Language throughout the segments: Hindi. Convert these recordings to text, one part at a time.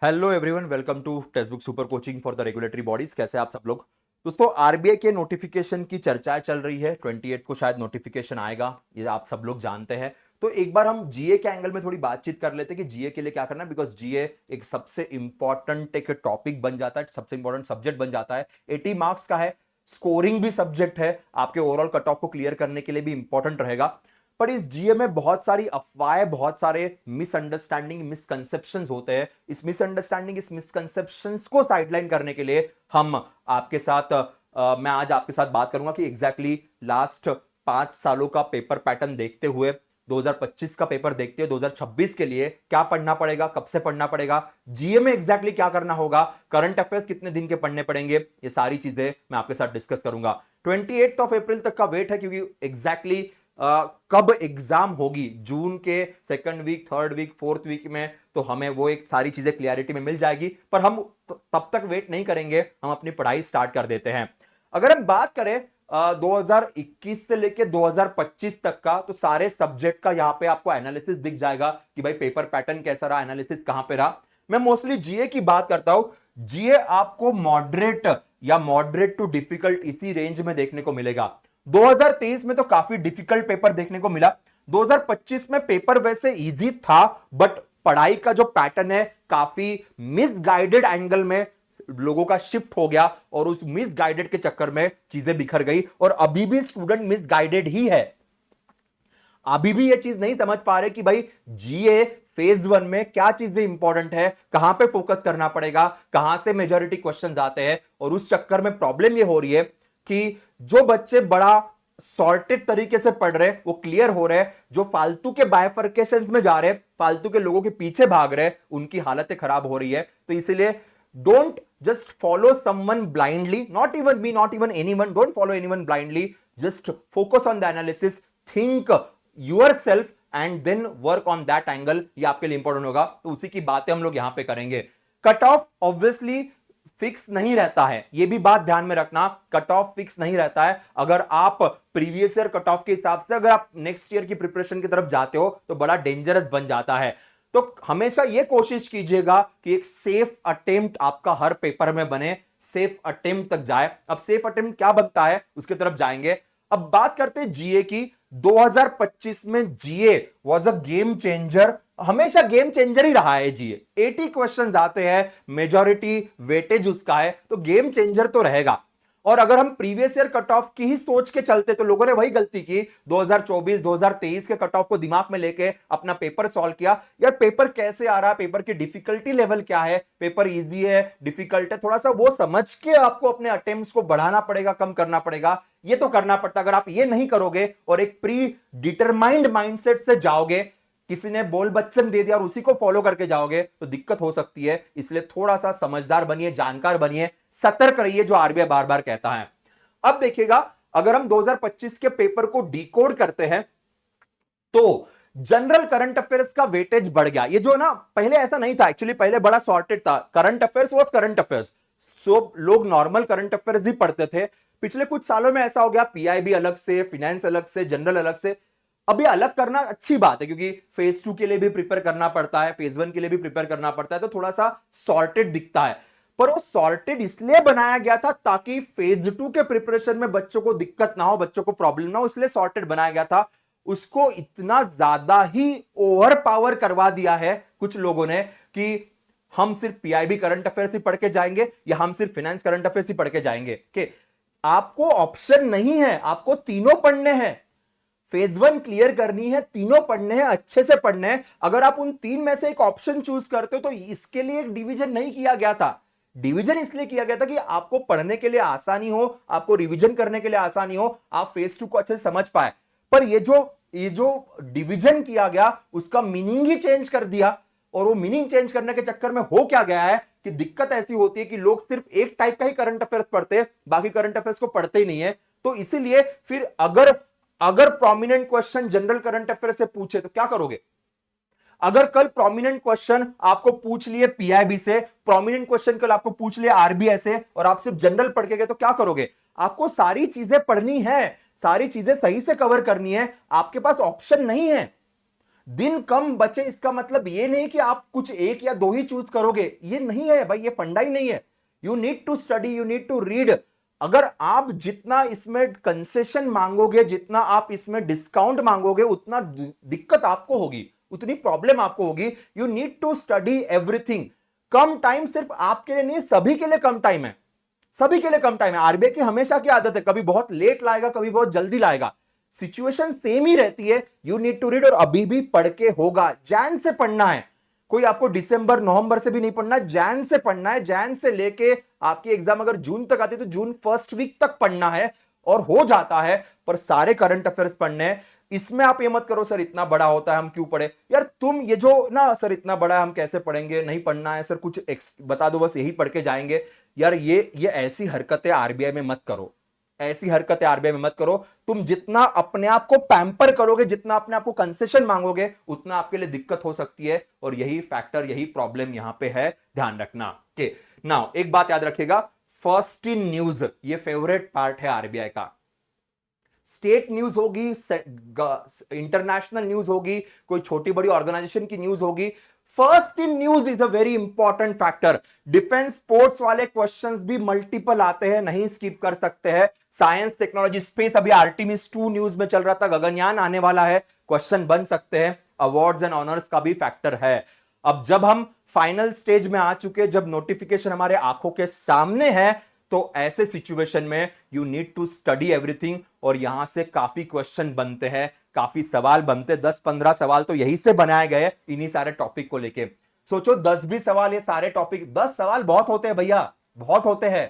Hello everyone, welcome to textbook super coaching for the regulatory bodies. कैसे आप सब लोग? दोस्तों, आरबीआई के नोटिफिकेशन की चर्चाएं चल रही है। 28 को शायद नोटिफिकेशन आएगा, ये आप सब लोग जानते हैं। तो एक बार हम जीए के एंगल में थोड़ी बातचीत कर लेते हैं कि जीए के लिए क्या करना है, बिकॉज जीए एक सबसे इंपॉर्टेंट एक टॉपिक बन जाता है, सबसे इंपॉर्टेंट सब्जेक्ट बन जाता है। 80 मार्क्स का है, स्कोरिंग भी सब्जेक्ट है, आपके ओवरऑल कट ऑफ को क्लियर करने के लिए भी इंपॉर्टेंट रहेगा। पर इस जीए में बहुत सारी अफवाहें, बहुत सारे मिसअंडरस्टैंडिंग, मिसकंसेप्शंस होते हैं। इस मिसअंडरस्टैंडिंग, इस मिसकंसेप्शंस को साइडलाइन करने के लिए हम आपके साथ मैं आज आपके साथ बात करूंगा कि एग्जैक्टली लास्ट 5 सालों का पेपर पैटर्न देखते हुए, 2025 का पेपर देखते हुए 2026 के लिए क्या पढ़ना पड़ेगा, कब से पढ़ना पड़ेगा, जीए में एग्जैक्टली क्या करना होगा, करंट अफेयर्स कितने दिन के पढ़ने पड़ेंगे, ये सारी चीजें मैं आपके साथ डिस्कस करूंगा। 28 अप्रैल तक का वेट है, क्योंकि एग्जैक्टली कब एग्जाम होगी, जून के second week, third week, fourth week में, तो हमें वो एक सारी चीजें क्लियरिटी में मिल जाएगी। पर हम तब तक वेट नहीं करेंगे, हम अपनी पढ़ाई स्टार्ट कर देते हैं। अगर हम बात करें 2021 से लेके 2025 तक का, तो सारे सब्जेक्ट का यहां पे आपको एनालिसिस दिख जाएगा कि भाई पेपर पैटर्न कैसा रहा, एनालिसिस कहां पे रहा। मैं मोस्टली जीए की बात करता हूं। जीए आपको मॉडरेट या मॉडरेट टू डिफिकल्ट इसी रेंज में देखने को मिलेगा। 2023 में तो काफी डिफिकल्ट पेपर देखने को मिला। 2025 में पेपर वैसे इजी था, बट पढ़ाई का जो पैटर्न है काफी मिसगाइडेड एंगल में लोगों का शिफ्ट हो गया, और उस मिसगाइडेड के चक्कर में चीजें बिखर गई। और अभी भी स्टूडेंट मिसगाइडेड ही है, अभी भी ये चीज नहीं समझ पा रहे कि भाई जीए फेज 1 में क्या चीजें इंपॉर्टेंट है, कहां पे फोकस करना पड़ेगा, कहां से मेजॉरिटी क्वेश्चंस आते हैं। और उस चक्कर में प्रॉब्लम ये हो रही है कि जो बच्चे बड़ा सॉर्टेड तरीके से पढ़ रहे, वो क्लियर हो रहे, जो फालतू के बायफर्केशंस में जा रहे, फालतू के लोगों के पीछे भाग रहे, उनकी हालतें खराब हो रही है। तो इसलिए don't just follow someone blindly, not even me, not even anyone, don't follow anyone blindly, just focus on the analysis, think yourself and then work on that angle. ये आपके लिए इंपॉर्टेंट होगा। तो उसी की बातें हम लोग यहां पे करेंगे। कट ऑफ ऑब्वियसली फिक्स नहीं रहता है, यह भी बात ध्यान में रखना, कट ऑफ फिक्स नहीं रहता है। अगर आप प्रीवियस ईयर कट ऑफ के हिसाब से अगर आप नेक्स्ट ईयर की प्रिपरेशन की तरफ जाते हो, तो बड़ा डेंजरस बन जाता है। तो हमेशा यह कोशिश कीजिएगा कि एक सेफ अटेम्प्ट आपका हर पेपर में बने, सेफ अटेम्प्ट तक जाए। अब सेफ अटेम्प्ट क्या बनता है, उसकी तरफ जाएंगे। अब बात करते हैं जीए की। 2025 में जीए वॉज अ गेम चेंजर, हमेशा गेम चेंजर ही रहा है जीए। 80 क्वेश्चंस आते हैं, मेजॉरिटी वेटेज उसका है, तो गेम चेंजर तो रहेगा। और अगर हम प्रीवियस ईयर कट ऑफ की ही सोच के चलते, तो लोगों ने वही गलती की, 2024 2023 के कट ऑफ को दिमाग में लेके अपना पेपर सॉल्व किया। यार पेपर कैसे आ रहा है, पेपर की डिफिकल्टी लेवल क्या है, पेपर इजी है, डिफिकल्ट है, थोड़ा सा वो समझ के आपको अपने अटेम्प्ट्स को बढ़ाना पड़ेगा, कम करना पड़ेगा। ये तो करना पड़ता। अगर आप ये नहीं करोगे और एक प्री डिटरमाइंड माइंडसेट से जाओगे, किसी ने बोल बच्चन दे दिया और उसी को फॉलो करके जाओगे, तो दिक्कत हो सकती है। इसलिए थोड़ा सा समझदार बनिए, जानकार बनिए, सतर्क रहिए, जो आरबीआई बार बार कहता है। अब देखिएगा, अगर हम 2025 के पेपर को डिकोड करते हैं, तो जनरल करंट अफेयर्स का वेटेज बढ़ गया। ये जो ना, पहले ऐसा नहीं था एक्चुअली, पहले बड़ा सॉर्टेड था। Current affairs was current affairs, so लोग नॉर्मल करंट अफेयर्स ही पढ़ते थे। पिछले कुछ सालों में ऐसा हो गया, पीआईबी अलग से, फिनेंस अलग से, जनरल अलग से। अब ये अलग करना अच्छी बात है, क्योंकि फेज 2 के लिए भी प्रिपेयर करना पड़ता है, फेज 1 के लिए भी प्रिपेयर करना पड़ता है, तो थोड़ा सा सॉर्टेड दिखता है। पर वो सॉर्टेड इसलिए बनाया गया था ताकि फेज 2 के प्रिपरेशन में बच्चों को दिक्कत ना हो, बच्चों को प्रॉब्लम ना हो, इसलिए सॉर्टेड बनाया गया था। उसको इतना ज्यादा ही ओवर पावर करवा दिया है कुछ लोगों ने कि हम सिर्फ पीआईबी करंट अफेयर्स ही पढ़ के जाएंगे, या हम सिर्फ फाइनेंस करंट अफेयर्स ही पढ़ के जाएंगे। कि आपको ऑप्शन नहीं है, आपको तीनों पढ़ने हैं। फेज 1 क्लियर करनी है, तीनों पढ़ने हैं, अच्छे से पढ़ने हैं। अगर आप उन तीन में से एक ऑप्शन चूज करते हो, तो इसके लिए एक डिवीजन नहीं किया गया था। डिवीजन इसलिए किया गया था कि आपको पढ़ने के लिए आसानी हो, आपको रिवीजन करने के लिए आसानी हो, आप फेज 2 को अच्छे से समझ पाए। पर ये जो डिवीजन किया गया, उसका मीनिंग ही चेंज कर दिया। और वो मीनिंग चेंज करने के चक्कर में हो क्या गया है कि दिक्कत ऐसी होती है कि लोग सिर्फ एक टाइप का ही करंट अफेयर्स पढ़ते हैं, बाकी करंट अफेयर्स को पढ़ते ही नहीं है। तो इसीलिए फिर अगर prominent question general current affair से पूछे, तो क्या करोगे? अगर कल प्रोमिनेंट क्वेश्चन आपको पूछ लिए पीआईबी से, प्रोमिनेंट क्वेश्चन कल आपको पूछ लिए आरबीआई से, और आप सिर्फ जनरल पढ़ के गए, तो क्या करोगे? आपको सारी चीजें पढ़नी है, सारी चीजें सही से कवर करनी है, आपके पास ऑप्शन नहीं है। दिन कम बचे इसका मतलब ये नहीं कि आप कुछ एक या दो ही चूज करोगे, ये नहीं है भाई, ये फंडा ही नहीं है। You need to study, you need to read. अगर आप जितना इसमें कंसेशन मांगोगे, जितना आप इसमें डिस्काउंट मांगोगे, उतना दिक्कत आपको होगी, उतनी प्रॉब्लम आपको होगी। You need to study everything. कम टाइम सिर्फ आपके लिए नहीं, सभी के लिए कम टाइम है, सभी के लिए कम टाइम है। आरबीआई की हमेशा की आदत है, कभी बहुत लेट लाएगा, कभी बहुत जल्दी लाएगा, सिचुएशन सेम ही रहती है। यू नीड टू रीड, और अभी भी पढ़ के होगा। जैन से पढ़ना है, कोई आपको दिसंबर नवंबर से भी नहीं पढ़ना, जैन से पढ़ना है। जैन से लेके आपकी एग्जाम अगर जून तक आती है तो जून फर्स्ट वीक तक पढ़ना है, और हो जाता है। पर सारे करंट अफेयर्स पढ़ने हैं। इसमें आप ये मत करो सर इतना बड़ा होता है हम क्यों पढ़े, यार तुम ये जो ना सर इतना बड़ा है हम कैसे पढ़ेंगे, नहीं पढ़ना है सर, कुछ बता दो बस यही पढ़ के जाएंगे। यार ये ऐसी हरकतें आरबीआई में मत करो, ऐसी हरकतें आरबीआई में मत करो। तुम जितना अपने आप को पैम्पर करोगे, जितना अपने आप को कंसेशन मांगोगे, उतना आपके लिए दिक्कत हो सकती है। और यही फैक्टर, यही प्रॉब्लम यहां पे है, ध्यान रखना। के नाउ एक बात याद रखिएगा, फर्स्ट इन न्यूज ये फेवरेट पार्ट है आरबीआई का। स्टेट न्यूज होगी, इंटरनेशनल न्यूज होगी, कोई छोटी बड़ी ऑर्गेनाइजेशन की न्यूज होगी, first in news is a very important factor. Defence sports वाले क्वेश्चंस भी मल्टीपल आते हैं, नहीं स्किप कर सकते हैं। साइंस टेक्नोलॉजी स्पेस, अभी आर्टिमिस 2 न्यूज में चल रहा था, गगनयान आने वाला है, क्वेश्चन बन सकते हैं। अवार्ड्स एंड ऑनर्स का भी फैक्टर है। अब जब हम फाइनल स्टेज में आ चुके, जब नोटिफिकेशन हमारे आंखों के सामने है, तो ऐसे सिचुएशन में you need to study everything, और यहां से काफी क्वेश्चन बनते हैं, काफी सवाल बनते, 10-15 सवाल तो यही से बनाए गए इन्हीं सारे टॉपिक को लेके। सोचो 10-20 सवाल, ये सारे टॉपिक, 10 सवाल बहुत होते हैं भैया, बहुत होते हैं।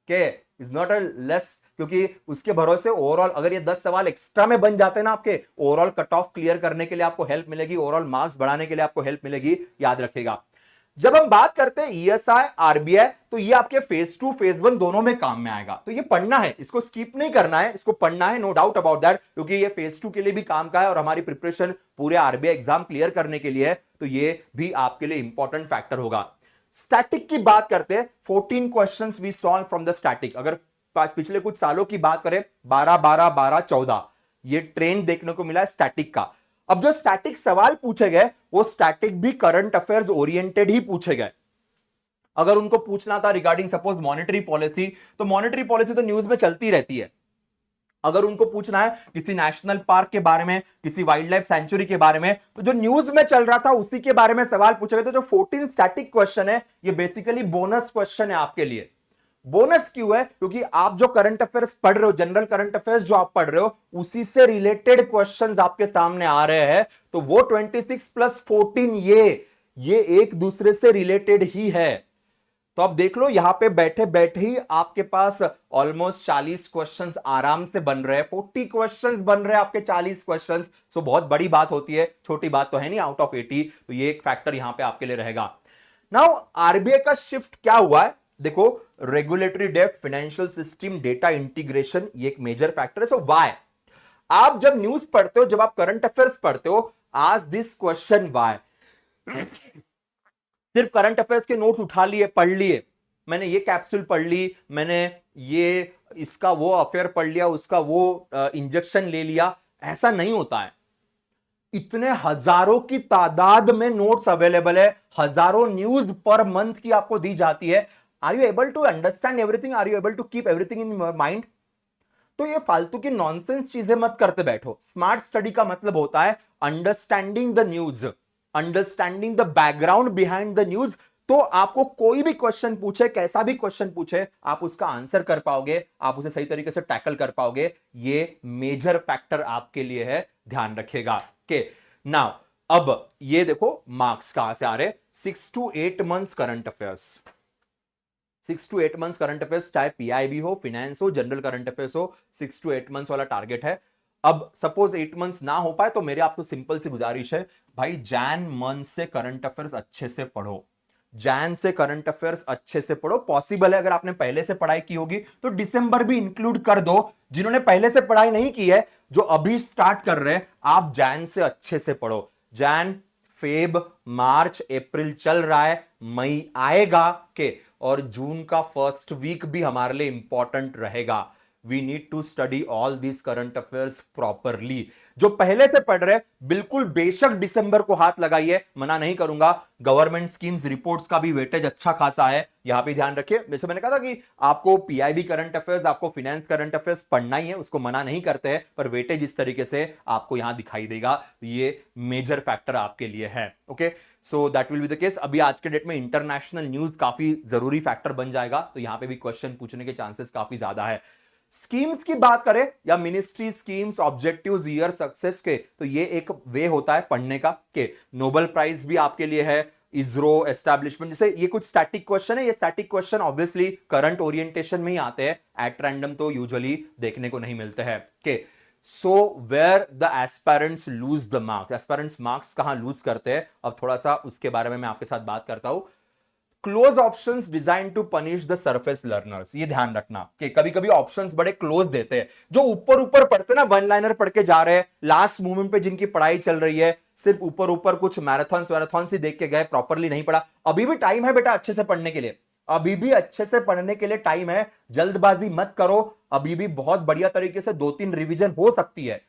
के इज नॉट अ लेस, क्योंकि उसके भरोसे ओवरऑल अगर ये 10 सवाल एक्स्ट्रा में बन जाते हैं ना, आपके ओवरऑल कट ऑफ क्लियर करने के लिए आपको हेल्प मिलेगी, ओवरऑल मार्क्स बढ़ाने के लिए आपको हेल्प मिलेगी, याद रखेगा। जब हम बात करते हैं ईएसआई आरबीआई, तो ये आपके फेज 2 फेज 1 दोनों में काम में आएगा। तो ये पढ़ना है, इसको स्किप नहीं करना है, इसको पढ़ना है, नो डाउट अबाउट दैट, क्योंकि ये फेज 2 के लिए भी काम का है और हमारी प्रिपरेशन पूरे आरबीआई एग्जाम क्लियर करने के लिए है। तो ये भी आपके लिए इंपॉर्टेंट फैक्टर होगा। स्टैटिक की बात करते हैं, 14 questions we solve from the static. अगर पिछले कुछ सालों की बात करें, 12-12-12-14 ये ट्रेंड देखने को मिला है स्टैटिक का। अब जो स्टैटिक सवाल पूछे गए, वो स्टैटिक भी करंट अफेयर्स ओरिएंटेड ही पूछे गए। अगर उनको पूछना था रिगार्डिंग सपोज मॉनेटरी पॉलिसी, तो मॉनेटरी पॉलिसी तो न्यूज में चलती रहती है। अगर उनको पूछना है किसी नेशनल पार्क के बारे में, किसी वाइल्ड लाइफ सेंचुरी के बारे में, तो जो न्यूज में चल रहा था उसी के बारे में सवाल पूछे गए। तो जो 14 स्टैटिक क्वेश्चन है, ये बेसिकली बोनस क्वेश्चन है आपके लिए। बोनस क्यों है? क्योंकि आप जो करंट अफेयर्स पढ़ रहे हो, जनरल करंट अफेयर्स जो आप पढ़ रहे हो, उसी से रिलेटेड क्वेश्चंस आपके सामने आ रहे हैं। तो वो 26 प्लस 14 ये एक दूसरे से रिलेटेड ही है। तो अब देख लो, यहां पे बैठे बैठे ही आपके पास ऑलमोस्ट 40 क्वेश्चंस आराम से बन रहे हैं, 40 क्वेश्चंस बन रहे हैं आपके 40 क्वेश्चंस। सो बहुत बड़ी बात होती है, छोटी बात तो है नहीं आउट ऑफ 80। तो ये एक फैक्टर यहां पे आपके लिए रहेगा। नाउ आरबीआई का शिफ्ट क्या हुआ है, देखो, regulatory depth, financial system, data integration, ये एक मेजर फैक्टर है। सो व्हाई, आप जब न्यूज पढ़ते हो, जब आप करंट अफेयर्स पढ़ते हो, आज दिस क्वेश्चन व्हाई। सिर्फ करंट अफेयर्स के नोट्स उठा लिए, पढ़ लिए, मैंने ये कैप्सूल पढ़ ली, मैंने ये इसका वो अफेयर पढ़ लिया, उसका वो इंजेक्शन ले लिया, ऐसा नहीं होता है। इतने हजारों की तादाद में नोट्स अवेलेबल है, हजारों न्यूज पर मंथ की आपको दी जाती है। Are you able to understand everything? Are you able to keep everything in your mind? तो ये फालतू की नॉनसेंस चीजें मत करते बैठो। स्मार्ट स्टडी का मतलब होता है understanding the news, understanding the background behind the news. तो आपको कोई भी क्वेश्चन पूछे, कैसा भी क्वेश्चन पूछे, आप उसका आंसर कर पाओगे, आप उसे सही तरीके से टैकल कर पाओगे। ये मेजर फैक्टर आपके लिए है, ध्यान रखिएगा। के नाउ अब ये देखो मार्क्स कहां से आ रहे, 6 to 8 months current affairs, 6 to 8 months current affairs, चाहे पीआईबी हो, फिनेंस हो, जनरल करंट अफेयर्स हो, 6 to 8 मंथ्स वाला टारगेट है। अब सपोज 8 मंथ्स ना हो पाए, तो मेरे आपको सिंपल सी गुजारिश है, भाई जैन मंथ से करंट अफेयर्स अच्छे से पढ़ो, जैन से करंट अफेयर्स अच्छे से पढ़ो। पॉसिबल है अगर आपने पहले से पढ़ाई की होगी तो दिसंबर भी इंक्लूड कर दो। जिन्होंने पहले से पढ़ाई नहीं की है, जो अभी स्टार्ट कर रहे हैं, आप जैन से अच्छे से पढ़ो। जैन, फेब, मार्च, अप्रैल चल रहा है, मई आएगा के, और जून का फर्स्ट वीक भी हमारे लिए इंपॉर्टेंट रहेगा। We need to study all these current affairs properly. जो पहले से पढ़ रहे बिल्कुल बेशक दिसंबर को हाथ लगाइए, मना नहीं करूंगा। गवर्नमेंट स्कीम्स रिपोर्ट्स का भी वेटेज अच्छा खासा है, यहां पे ध्यान रखिए। जैसे मैंने कहा था कि आपको पीआईबी करंट अफेयर्स, आपको फाइनेंस करंट अफेयर्स पढ़ना ही है, उसको मना नहीं करते हैं, पर वेटेज इस तरीके से आपको यहां दिखाई देगा, ये मेजर फैक्टर आपके लिए है। Okay, so that will be the case. अभी आज के डेट में इंटरनेशनल न्यूज काफी जरूरी फैक्टर बन जाएगा, तो यहां पे भी क्वेश्चन पूछने के चांसेस काफी ज्यादा है। स्कीम्स की बात करें या ministry schemes, objectives, year success के, तो ये एक वे होता है पढ़ने का कि नोबेल प्राइज भी आपके लिए है, इसरो एस्टैब्लिशमेंट, जैसे ये कुछ स्टैटिक क्वेश्चन है। ये static question obviously current orientation में ही आते हैं, एट रैंडम तो यूजुअली देखने को नहीं मिलते हैं। के so where the aspirants lose the marks, aspirants marks कहां लूज करते हैं, अब थोड़ा सा उसके बारे में मैं आपके साथ बात करता हूं। Close options design to punish the surface learners, ये ध्यान रखना कि कभी कभी ऑप्शंस बड़े क्लोज देते हैं। जो ऊपर ऊपर पढ़ते ना, वन लाइनर पढ़ के जा रहे हैं, लास्ट मोमेंट पे जिनकी पढ़ाई चल रही है, सिर्फ ऊपर ऊपर कुछ मैराथन ही देख के गए, प्रॉपरली नहीं पढ़ा। अभी भी टाइम है बेटा अच्छे से पढ़ने के लिए, अभी भी अच्छे से पढ़ने के लिए टाइम है, जल्दबाजी मत करो। अभी भी बहुत बढ़िया तरीके से 2-3 रिवीजन हो सकती है,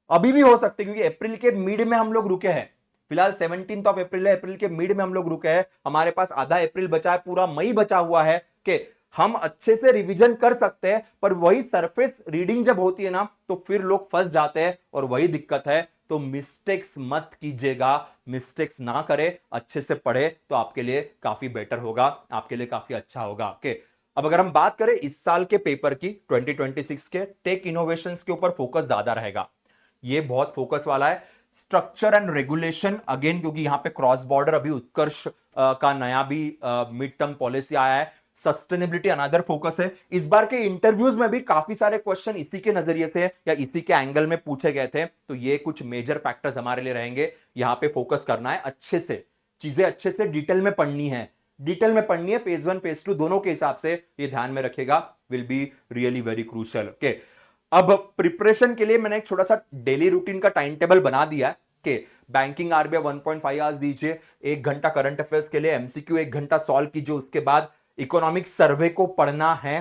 अभी भी हो सकती है, क्योंकि अप्रैल के मिड में हम लोग रुके हैं। फिलहाल 17 ऑफ अप्रैल है, अप्रैल के मिड में हम लोग रुके हैं, हमारे पास आधा अप्रैल बचा है, पूरा मई बचा हुआ है कि हम अच्छे से रिवीजन कर सकते हैं। पर वही सरफेस रीडिंग जब होती है ना, तो फिर लोग फंस जाते हैं और वही दिक्कत है। तो मिस्टेक्स मत कीजिएगा, मिस्टेक्स ना करे, अच्छे से पढ़े तो आपके लिए काफी बेटर होगा, आपके लिए काफी अच्छा होगा। ओके, अब अगर हम बात करें इस साल के पेपर की, 2026 के, टेक इनोवेशंस के ऊपर फोकस ज्यादा रहेगा, ये बहुत फोकस वाला है। स्ट्रक्चर एंड रेगुलेशन अगेन, क्योंकि यहां पे क्रॉस बॉर्डर अभी उत्कर्ष का नया भी मिड टर्म पॉलिसी आया है। सस्टेनेबिलिटी अनदर फोकस है। इस बार के इंटरव्यूज में भी काफी सारे क्वेश्चन इसी के नजरिए से या इसी के एंगल में पूछे गए थे, तो ये कुछ मेजर फैक्टर्स हमारे लिए रहेंगे। यहां पे फोकस करना है, अच्छे से चीजें अच्छे से डिटेल में पढ़नी है, डिटेल में पढ़नी है, फेज 1 फेज 2 दोनों के हिसाब से ये ध्यान में रखेगा, will be really very crucial. Okay, अब प्रिपरेशन के लिए मैंने एक छोटा सा डेली रूटीन का टाइम टेबल बना दिया है कि बैंकिंग आरबीआई 1.5 आवर्स दीजिए, 1 घंटा करंट अफेयर्स के लिए एमसीक्यू 1 घंटा सॉल्व कीजिए, उसके बाद इकोनॉमिक सर्वे को पढ़ना है,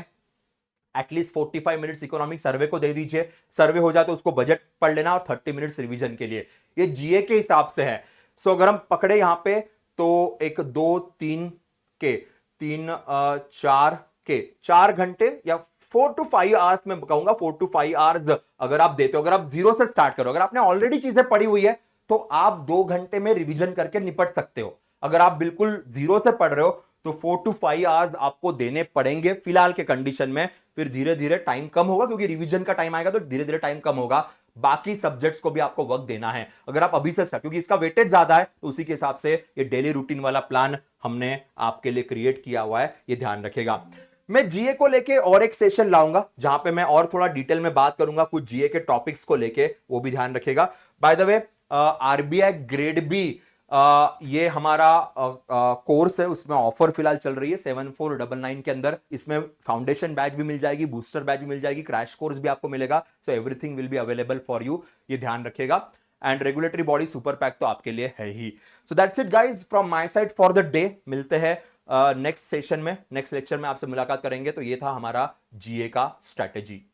एटलीस्ट 45 मिनट्स इकोनॉमिक सर्वे को दे दीजिए, सर्वे हो जाए तो उसको बजट पढ़ लेना, और 30 मिनट्स रिवीजन के लिए, ये जीए के हिसाब से है। सो अगर हम पकड़े यहां पे तो 1 2 3 के 3 4 के 4 घंटे या 4 to 5 आवर्स में कहूंगा, 4 to 5 आवर्स अगर आप देते हो, अगर आप जीरो से स्टार्ट करो, अगर आपने ऑलरेडी चीजें पढ़ी हुई है तो आप 2 घंटे में रिवीजन करके निपट सकते हो। अगर आप बिल्कुल जीरो से पढ़ रहे हो तो 4 to 5 आवर्स आपको देने पड़ेंगे फिलहाल के कंडीशन में, फिर धीरे धीरे टाइम कम होगा, क्योंकि रिवीजन का टाइम आएगा तो धीरे धीरे टाइम कम होगा, बाकी सब्जेक्ट्स को भी आपको वक्त देना है। अगर आप अभी से, क्योंकि इसका वेटेज ज्यादा है, तो उसी के हिसाब से ये डेली रूटीन वाला प्लान हमने आपके लिए क्रिएट किया हुआ है, ये ध्यान रखेगा। मैं जीए को लेके और एक सेशन लाऊंगा जहां पे मैं और थोड़ा डिटेल में बात करूंगा कुछ जीए के टॉपिक्स को लेके, वो भी ध्यान रखेगा। By the way, RBI grade B ये हमारा कोर्स है, उसमें ऑफर फिलहाल चल रही है 7499 के अंदर। इसमें फाउंडेशन बैच भी मिल जाएगी, बूस्टर बैच भी मिल जाएगी, क्रैश कोर्स भी आपको मिलेगा। So everything will be available for you, ये ध्यान रखेगा। And regulatory body super pack तो आपके लिए है ही। So that's it guys from my side for the day. मिलते हैं नेक्स्ट सेशन में, नेक्स्ट लेक्चर में आपसे मुलाकात करेंगे। तो ये था हमारा जीए का स्ट्रैटेजी।